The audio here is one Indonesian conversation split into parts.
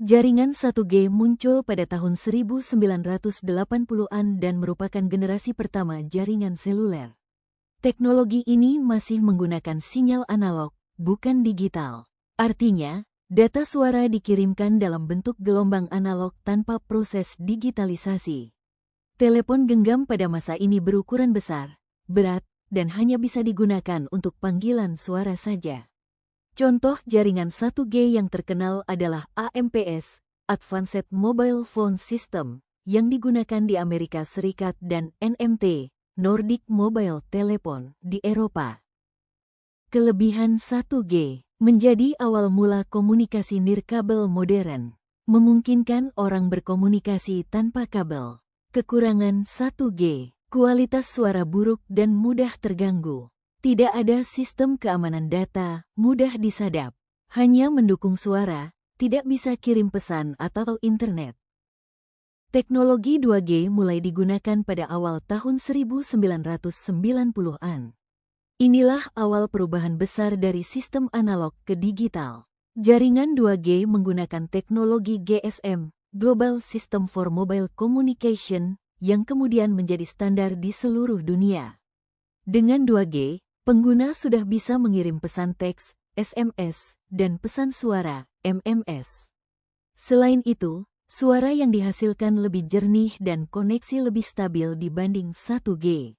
Jaringan 1G muncul pada tahun 1980-an dan merupakan generasi pertama jaringan seluler. Teknologi ini masih menggunakan sinyal analog, bukan digital. Artinya, data suara dikirimkan dalam bentuk gelombang analog tanpa proses digitalisasi. Telepon genggam pada masa ini berukuran besar, berat, dan hanya bisa digunakan untuk panggilan suara saja. Contoh jaringan 1G yang terkenal adalah AMPS, Advanced Mobile Phone System, yang digunakan di Amerika Serikat dan NMT, Nordic Mobile Telephone, di Eropa. Kelebihan 1G menjadi awal mula komunikasi nirkabel modern, memungkinkan orang berkomunikasi tanpa kabel. Kekurangan 1G, kualitas suara buruk dan mudah terganggu. Tidak ada sistem keamanan data, mudah disadap. Hanya mendukung suara, tidak bisa kirim pesan atau internet. Teknologi 2G mulai digunakan pada awal tahun 1990-an. Inilah awal perubahan besar dari sistem analog ke digital. Jaringan 2G menggunakan teknologi GSM, Global System for Mobile Communication, yang kemudian menjadi standar di seluruh dunia. Dengan 2G, pengguna sudah bisa mengirim pesan teks, SMS, dan pesan suara, MMS. Selain itu, suara yang dihasilkan lebih jernih dan koneksi lebih stabil dibanding 1G.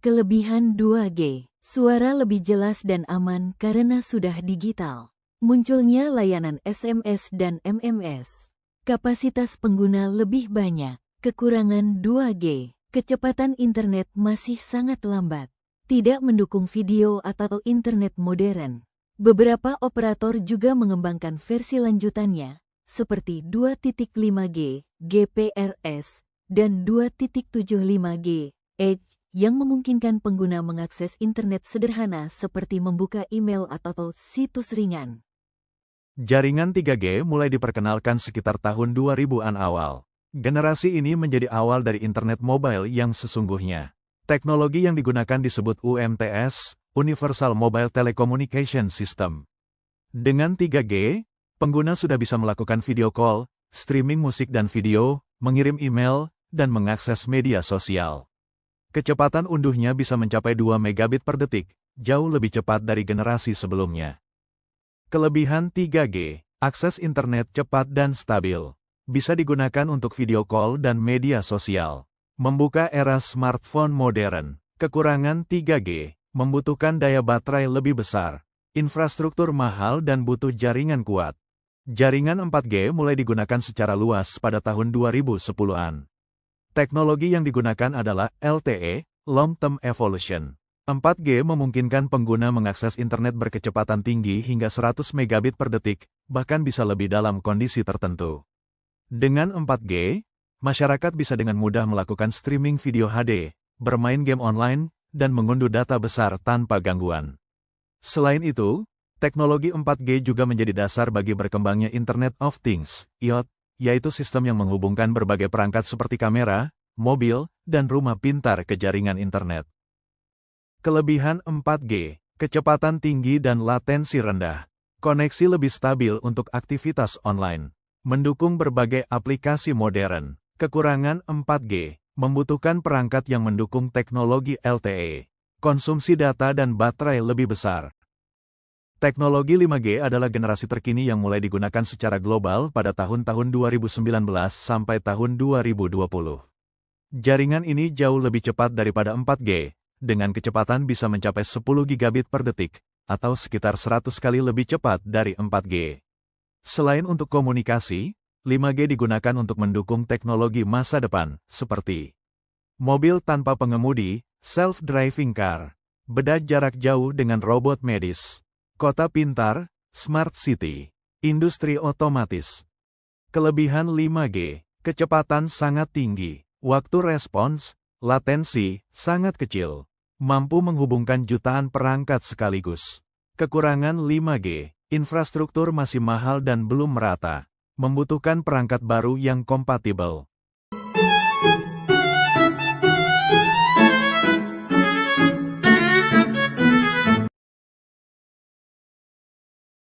Kelebihan 2G, suara lebih jelas dan aman karena sudah digital. Munculnya layanan SMS dan MMS. Kapasitas pengguna lebih banyak. Kekurangan 2G, kecepatan internet masih sangat lambat. Tidak mendukung video atau internet modern. Beberapa operator juga mengembangkan versi lanjutannya, seperti 2.5G, GPRS, dan 2.75G, Edge, yang memungkinkan pengguna mengakses internet sederhana seperti membuka email atau situs ringan. Jaringan 3G mulai diperkenalkan sekitar tahun 2000-an awal. Generasi ini menjadi awal dari internet mobile yang sesungguhnya. Teknologi yang digunakan disebut UMTS, Universal Mobile Telecommunication System. Dengan 3G, pengguna sudah bisa melakukan video call, streaming musik dan video, mengirim email, dan mengakses media sosial. Kecepatan unduhnya bisa mencapai 2 megabit per detik, jauh lebih cepat dari generasi sebelumnya. Kelebihan 3G, akses internet cepat dan stabil. Bisa digunakan untuk video call dan media sosial. Membuka era smartphone modern. Kekurangan 3G, membutuhkan daya baterai lebih besar, infrastruktur mahal dan butuh jaringan kuat. Jaringan 4G mulai digunakan secara luas pada tahun 2010-an. Teknologi yang digunakan adalah LTE, Long Term Evolution. 4G memungkinkan pengguna mengakses internet berkecepatan tinggi hingga 100 megabit per detik, bahkan bisa lebih dalam kondisi tertentu. Dengan 4G, masyarakat bisa dengan mudah melakukan streaming video HD, bermain game online, dan mengunduh data besar tanpa gangguan. Selain itu, teknologi 4G juga menjadi dasar bagi berkembangnya Internet of Things, IoT, yaitu sistem yang menghubungkan berbagai perangkat seperti kamera, mobil, dan rumah pintar ke jaringan internet. Kelebihan 4G, kecepatan tinggi dan latensi rendah. Koneksi lebih stabil untuk aktivitas online. Mendukung berbagai aplikasi modern. Kekurangan 4G, membutuhkan perangkat yang mendukung teknologi LTE. Konsumsi data dan baterai lebih besar. Teknologi 5G adalah generasi terkini yang mulai digunakan secara global pada tahun-tahun 2019 sampai tahun 2020. Jaringan ini jauh lebih cepat daripada 4G, dengan kecepatan bisa mencapai 10 gigabit per detik, atau sekitar 100 kali lebih cepat dari 4G. Selain untuk komunikasi, 5G digunakan untuk mendukung teknologi masa depan, seperti mobil tanpa pengemudi, self-driving car, bedah jarak jauh dengan robot medis, kota pintar, smart city, industri otomatis. Kelebihan 5G, kecepatan sangat tinggi, waktu respons, latensi, sangat kecil, mampu menghubungkan jutaan perangkat sekaligus. Kekurangan 5G, infrastruktur masih mahal dan belum merata. Membutuhkan perangkat baru yang kompatibel.